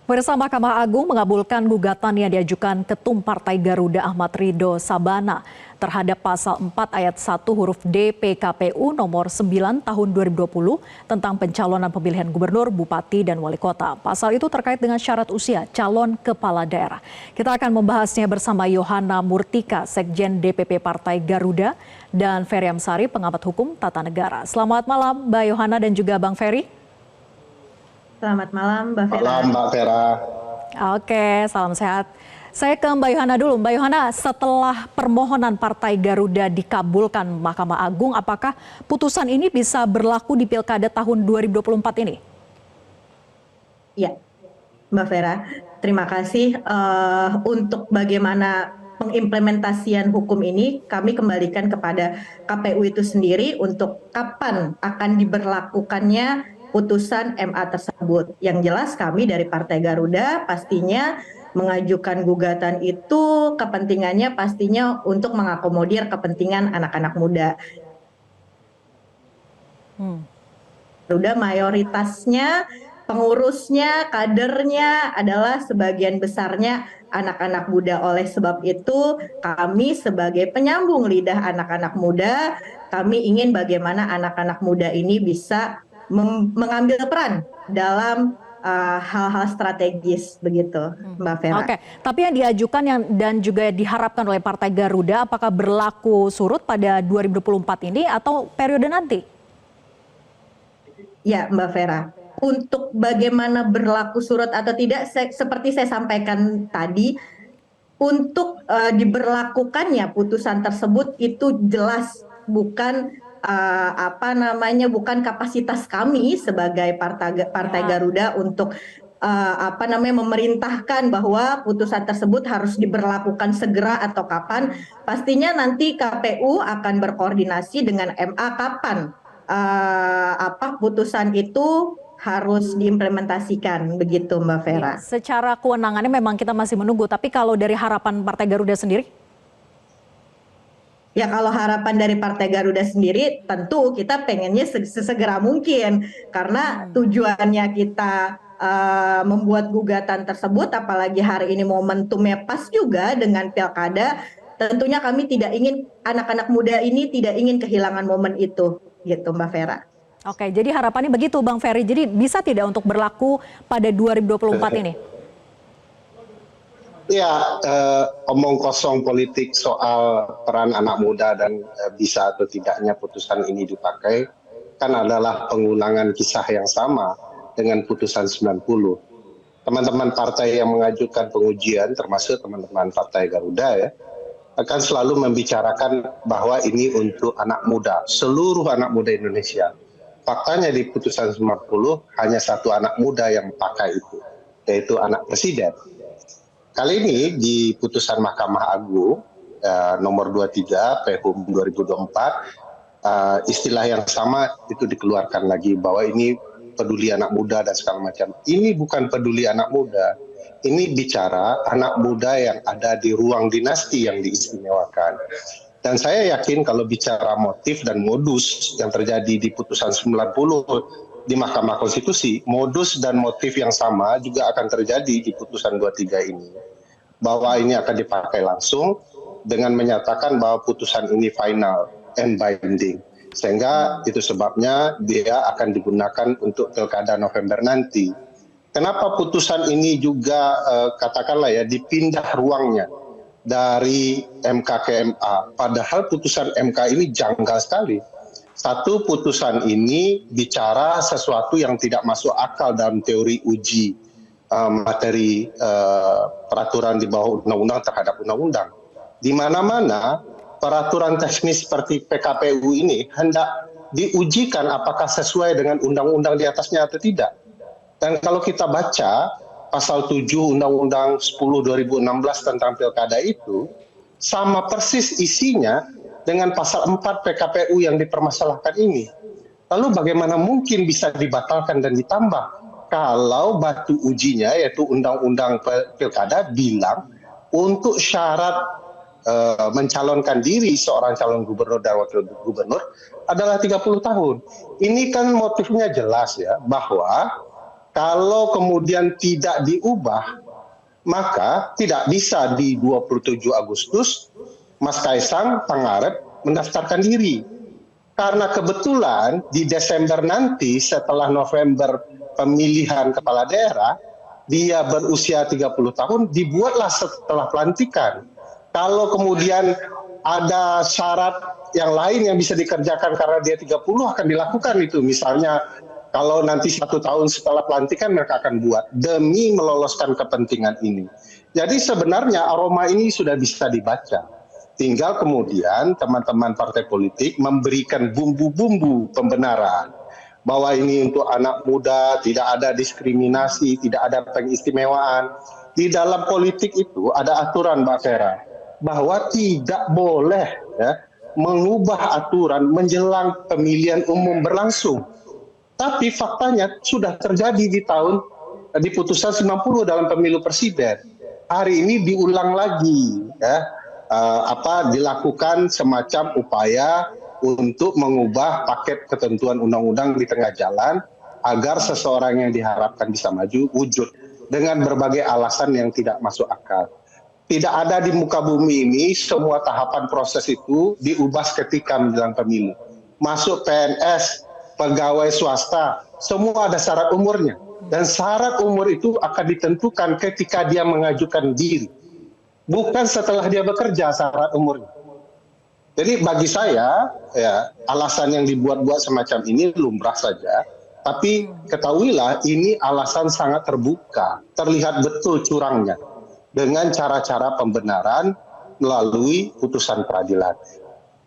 Bersama Mahkamah Agung mengabulkan gugatan yang diajukan Ketum Partai Garuda Ahmad Ridho Sabana terhadap pasal 4 ayat 1 huruf D PKPU nomor 9 tahun 2020 tentang pencalonan pemilihan gubernur, bupati, dan wali kota. Pasal itu terkait dengan syarat usia calon kepala daerah. Kita akan membahasnya bersama Yohana Murtika, Sekjen DPP Partai Garuda, dan Ferry Amsari, pengamat hukum tata negara. Selamat malam Mbak Yohana dan juga Bang Ferry. Selamat malam, Mbak Vera. Malam, Mbak Vera. Oke, salam sehat. Saya ke Mbak Yohana dulu. Mbak Yohana, setelah permohonan Partai Garuda dikabulkan Mahkamah Agung, apakah putusan ini bisa berlaku di Pilkada tahun 2024 ini? Ya, Mbak Vera. Terima kasih. Untuk bagaimana pengimplementasian hukum ini, kami kembalikan kepada KPU itu sendiri untuk kapan akan diberlakukannya putusan MA tersebut. Yang jelas kami dari Partai Garuda pastinya mengajukan gugatan itu kepentingannya pastinya untuk mengakomodir kepentingan anak-anak muda. Garuda mayoritasnya, pengurusnya, kadernya adalah sebagian besarnya anak-anak muda. Oleh sebab itu kami sebagai penyambung lidah anak-anak muda, kami ingin bagaimana anak-anak muda ini bisa mengambil peran dalam hal-hal strategis begitu, Mbak Vera. Oke, tapi yang diajukan dan juga diharapkan oleh Partai Garuda, apakah berlaku surut pada 2024 ini atau periode nanti? Ya, Mbak Vera. Untuk bagaimana berlaku surut atau tidak, seperti saya sampaikan tadi, untuk diberlakukannya putusan tersebut itu jelas bukan bukan kapasitas kami sebagai Partai Garuda untuk memerintahkan bahwa putusan tersebut harus diberlakukan segera atau kapan. Pastinya nanti KPU akan berkoordinasi dengan MA kapan putusan itu harus diimplementasikan, begitu Mbak Vera. Secara kewenangannya memang kita masih menunggu, tapi kalau dari harapan Partai Garuda sendiri? Ya, kalau harapan dari Partai Garuda sendiri tentu kita pengennya sesegera mungkin, karena tujuannya kita membuat gugatan tersebut, apalagi hari ini momentumnya pas juga dengan pilkada, tentunya kami tidak ingin anak-anak muda ini tidak ingin kehilangan momen itu, gitu Mbak Vera. Oke, jadi harapannya begitu Bang Ferry, jadi bisa tidak untuk berlaku pada 2024 ini? Ya, omong kosong politik soal peran anak muda dan bisa atau tidaknya putusan ini dipakai kan adalah pengulangan kisah yang sama dengan putusan 90. Teman-teman partai yang mengajukan pengujian, termasuk teman-teman Partai Garuda ya, akan selalu membicarakan bahwa ini untuk anak muda, seluruh anak muda Indonesia. Faktanya di putusan 90 hanya satu anak muda yang pakai itu, yaitu anak presiden. Kali ini di putusan Mahkamah Agung nomor 23 PHUM 2024 istilah yang sama itu dikeluarkan lagi bahwa ini peduli anak muda dan segala macam. Ini bukan peduli anak muda, ini bicara anak muda yang ada di ruang dinasti yang diistimewakan. Dan saya yakin kalau bicara motif dan modus yang terjadi di putusan 90 di Mahkamah Konstitusi, modus dan motif yang sama juga akan terjadi di putusan 23 ini. Bahwa ini akan dipakai langsung dengan menyatakan bahwa putusan ini final and binding. Sehingga itu sebabnya dia akan digunakan untuk pilkada November nanti. Kenapa putusan ini juga katakanlah ya dipindah ruangnya dari MK ke MA. Padahal putusan MK ini janggal sekali. Satu, putusan ini bicara sesuatu yang tidak masuk akal dalam teori uji materi peraturan di bawah undang-undang terhadap undang-undang. Di mana-mana peraturan teknis seperti PKPU ini hendak diujikan apakah sesuai dengan undang-undang di atasnya atau tidak. Dan kalau kita baca pasal 7 Undang-Undang 10 2016 tentang pilkada itu sama persis isinya dengan pasal 4 PKPU yang dipermasalahkan ini. Lalu bagaimana mungkin bisa dibatalkan dan ditambah kalau batu ujinya yaitu Undang-Undang Pilkada bilang untuk syarat mencalonkan diri seorang calon gubernur dan wakil gubernur adalah 30 tahun. Ini kan motifnya jelas ya bahwa Kalau kemudian tidak diubah, maka tidak bisa di 27 Agustus Mas Kaisang Pangarep mendaftarkan diri. Karena kebetulan di Desember nanti setelah November pemilihan kepala daerah, dia berusia 30 tahun, dibuatlah setelah pelantikan. Kalau kemudian ada syarat yang lain yang bisa dikerjakan karena dia 30 akan dilakukan itu. Misalnya kalau nanti 1 tahun setelah pelantikan mereka akan buat demi meloloskan kepentingan ini. Jadi sebenarnya aroma ini sudah bisa dibaca. Tinggal kemudian teman-teman partai politik memberikan bumbu-bumbu pembenaran bahwa ini untuk anak muda, tidak ada diskriminasi, tidak ada pengistimewaan. Di dalam politik itu ada aturan, Mbak Vera, bahwa tidak boleh mengubah aturan menjelang pemilihan umum berlangsung. Tapi faktanya sudah terjadi di putusan 90 dalam pemilu presiden. Hari ini diulang lagi, dilakukan semacam upaya untuk mengubah paket ketentuan undang-undang di tengah jalan agar seseorang yang diharapkan bisa maju wujud dengan berbagai alasan yang tidak masuk akal. Tidak ada di muka bumi ini semua tahapan proses itu diubah ketika menjelang pemilu. Masuk PNS, pegawai swasta, semua ada syarat umurnya. Dan syarat umur itu akan ditentukan ketika dia mengajukan diri. Bukan setelah dia bekerja syarat umurnya. Jadi bagi saya, alasan yang dibuat-buat semacam ini lumrah saja. Tapi ketahuilah ini alasan sangat terbuka. Terlihat betul curangnya. Dengan cara-cara pembenaran melalui putusan peradilan.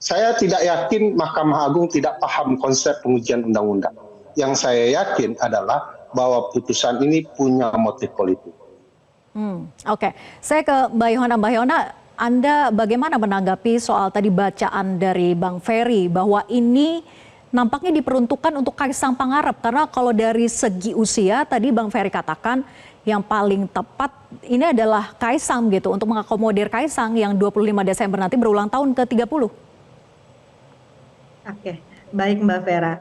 Saya tidak yakin Mahkamah Agung tidak paham konsep pengujian undang-undang. Yang saya yakin adalah bahwa putusan ini punya motif politik. Oke. Saya ke Mbak Yohana. Mbak Yohana, Anda bagaimana menanggapi soal tadi bacaan dari Bang Ferry bahwa ini nampaknya diperuntukkan untuk Kaisang Pangarep? Karena kalau dari segi usia tadi Bang Ferry katakan yang paling tepat ini adalah Kaisang gitu untuk mengakomodir Kaisang yang 25 Desember nanti berulang tahun ke-30. Oke, baik Mbak Vera.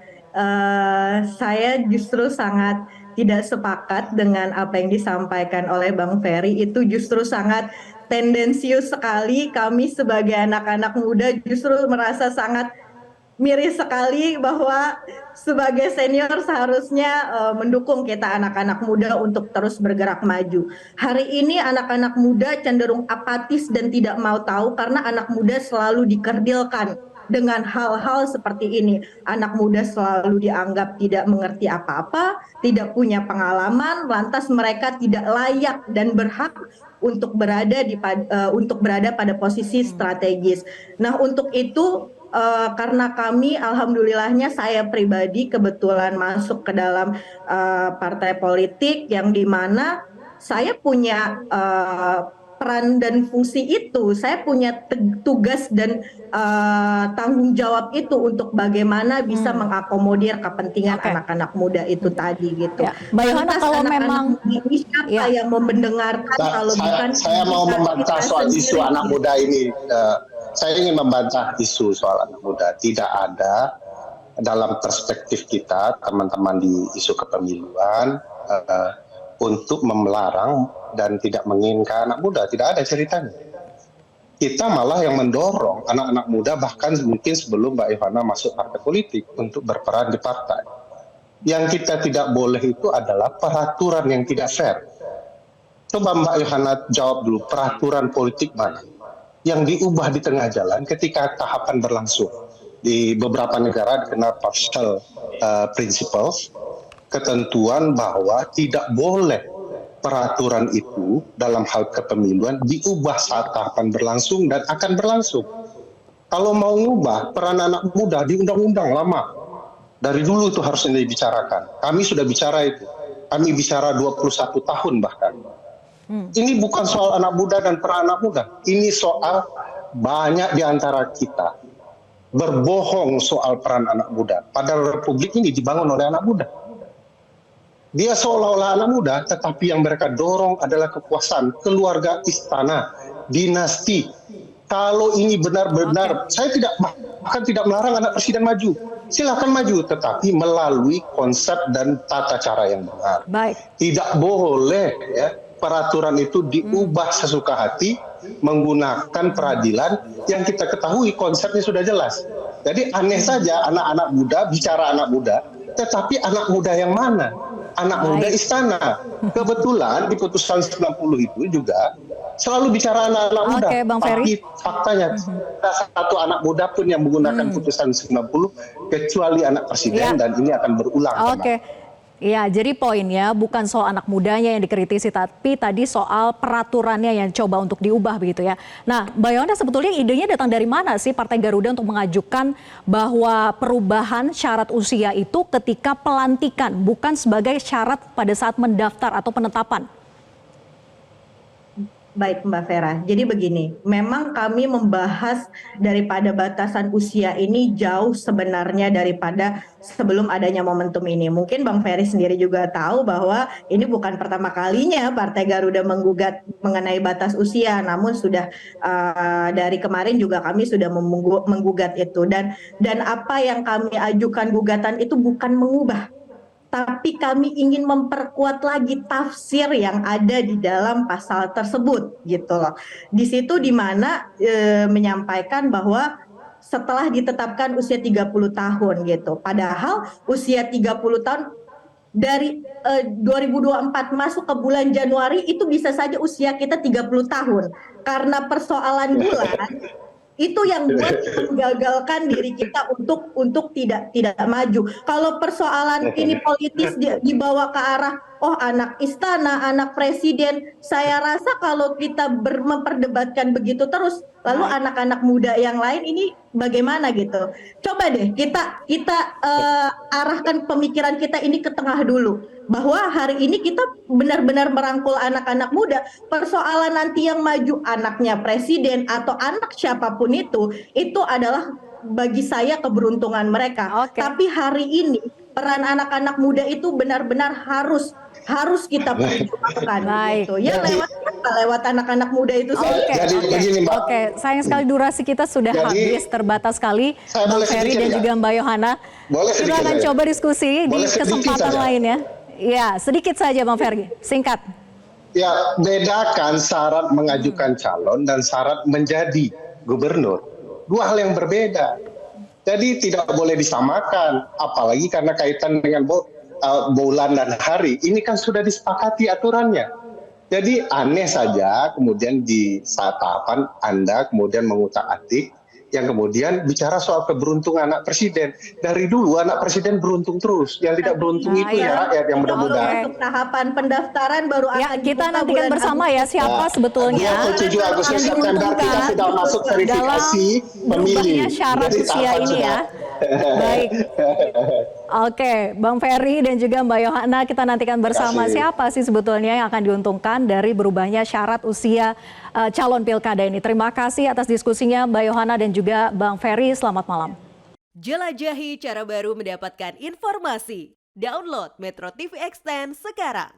Saya justru sangat tidak sepakat dengan apa yang disampaikan oleh Bang Ferry. Itu justru sangat tendensius sekali. Kami sebagai anak-anak muda justru merasa sangat miris sekali bahwa sebagai senior seharusnya mendukung kita anak-anak muda untuk terus bergerak maju. Hari ini anak-anak muda cenderung apatis dan tidak mau tahu karena anak muda selalu dikerdilkan dengan hal-hal seperti ini. Anak muda selalu dianggap tidak mengerti apa-apa, tidak punya pengalaman, lantas mereka tidak layak dan berhak untuk berada pada posisi strategis. Nah, untuk itu karena kami alhamdulillahnya saya pribadi kebetulan masuk ke dalam partai politik yang dimana saya punya peran dan fungsi itu, saya punya tugas dan tanggung jawab itu untuk bagaimana bisa mengakomodir kepentingan anak-anak muda itu tadi gitu. Ya. Mbak Yohana, kalau memang ini siapa yang mendengarkan kalau bukan saya mau membantah soal isu anak muda ini. Saya ingin membantah isu soal anak muda. Tidak ada dalam perspektif kita teman-teman di isu kepemiluan untuk melarang dan tidak menginginkan anak muda. Tidak ada ceritanya. Kita malah yang mendorong anak-anak muda bahkan mungkin sebelum Mbak Yohana masuk partai politik untuk berperan di partai. Yang kita tidak boleh itu adalah peraturan yang tidak fair. Coba Mbak Yohana jawab dulu, peraturan politik mana yang diubah di tengah jalan ketika tahapan berlangsung? Di beberapa negara dikenal partial principles, ketentuan bahwa tidak boleh peraturan itu dalam hal kepemiluan diubah saat tahapan berlangsung dan akan berlangsung. Kalau mau ngubah peran anak muda di undang-undang lama, dari dulu itu harus dibicarakan. Kami sudah bicara itu. Kami bicara 21 tahun bahkan. Ini bukan soal anak muda dan peran anak muda. Ini soal banyak di antara kita berbohong soal peran anak muda. Padahal republik ini dibangun oleh anak muda. Dia seolah-olah anak muda, tetapi yang mereka dorong adalah kekuasaan, keluarga istana, dinasti. Kalau ini benar-benar, saya bahkan tidak melarang anak presiden maju. silakan maju, tetapi melalui konsep dan tata cara yang benar. Baik. Tidak boleh ya peraturan itu diubah sesuka hati menggunakan peradilan yang kita ketahui konsepnya sudah jelas. Jadi aneh saja anak-anak muda bicara anak muda, tetapi anak muda yang mana? Anak muda istana. Kebetulan di putusan 90 itu juga selalu bicara anak-anak muda. Oke, Bang Ferry. Tapi faktanya tidak satu anak muda pun yang menggunakan putusan 90 kecuali anak presiden, dan ini akan berulang. Oke. Ya, jadi poinnya bukan soal anak mudanya yang dikritisi, tapi tadi soal peraturannya yang coba untuk diubah begitu ya. Nah, Mbak Yohana, sebetulnya idenya datang dari mana sih Partai Garuda untuk mengajukan bahwa perubahan syarat usia itu ketika pelantikan, bukan sebagai syarat pada saat mendaftar atau penetapan? Baik Mbak Vera, jadi begini, memang kami membahas daripada batasan usia ini jauh sebenarnya daripada sebelum adanya momentum ini. Mungkin Bang Ferry sendiri juga tahu bahwa ini bukan pertama kalinya Partai Garuda menggugat mengenai batas usia, namun sudah dari kemarin juga kami sudah menggugat itu, dan apa yang kami ajukan gugatan itu bukan mengubah, tapi kami ingin memperkuat lagi tafsir yang ada di dalam pasal tersebut gitu loh. Di situ di mana menyampaikan bahwa setelah ditetapkan usia 30 tahun gitu. Padahal usia 30 tahun dari 2024 masuk ke bulan Januari itu bisa saja usia kita 30 tahun. Karena persoalan bulan itu yang buat menggagalkan diri kita untuk tidak maju. Kalau persoalan ini politis dibawa ke arah anak istana, anak presiden, saya rasa kalau kita memperdebatkan begitu terus, lalu anak-anak muda yang lain ini bagaimana gitu. Coba deh kita arahkan pemikiran kita ini ke tengah dulu, bahwa hari ini kita benar-benar merangkul anak-anak muda. Persoalan nanti yang maju anaknya presiden atau anak siapapun itu adalah bagi saya keberuntungan mereka. Tapi hari ini peran anak-anak muda itu benar-benar harus kita perjuangkan gitu. Ya lewat anak-anak muda itu sendiri. Jadi begini Mbak. Oke, sayang sekali durasi kita sudah habis, terbatas sekali. Bang Ferry dan juga Mbak Yohana. Kita akan coba diskusi di kesempatan lainnya. Ya, sedikit saja Bang Ferry, singkat. Ya, bedakan syarat mengajukan calon dan syarat menjadi gubernur. Dua hal yang berbeda. Jadi tidak boleh disamakan, apalagi karena kaitan dengan bulan dan hari. Ini kan sudah disepakati aturannya. Jadi aneh saja kemudian di saat tahapan Anda kemudian mengutak-atik yang kemudian bicara soal keberuntungan anak presiden. Dari dulu anak presiden beruntung terus. Yang tidak beruntung itu ya rakyat yang mudah-mudahan. Untuk tahapan pendaftaran baru akan kita nantikan bersama ya siapa sebetulnya 27 Agustus September kita sudah masuk verifikasi pemilih. Syarat usia ini ya. Baik. Oke, Bang Ferry dan juga Mbak Yohana, kita nantikan bersama siapa sih sebetulnya yang akan diuntungkan dari berubahnya syarat usia calon pilkada ini. Terima kasih atas diskusinya Mbak Yohana dan juga Bang Ferry. Selamat malam. Jelajahi cara baru mendapatkan informasi. Download Metro TV Extend sekarang.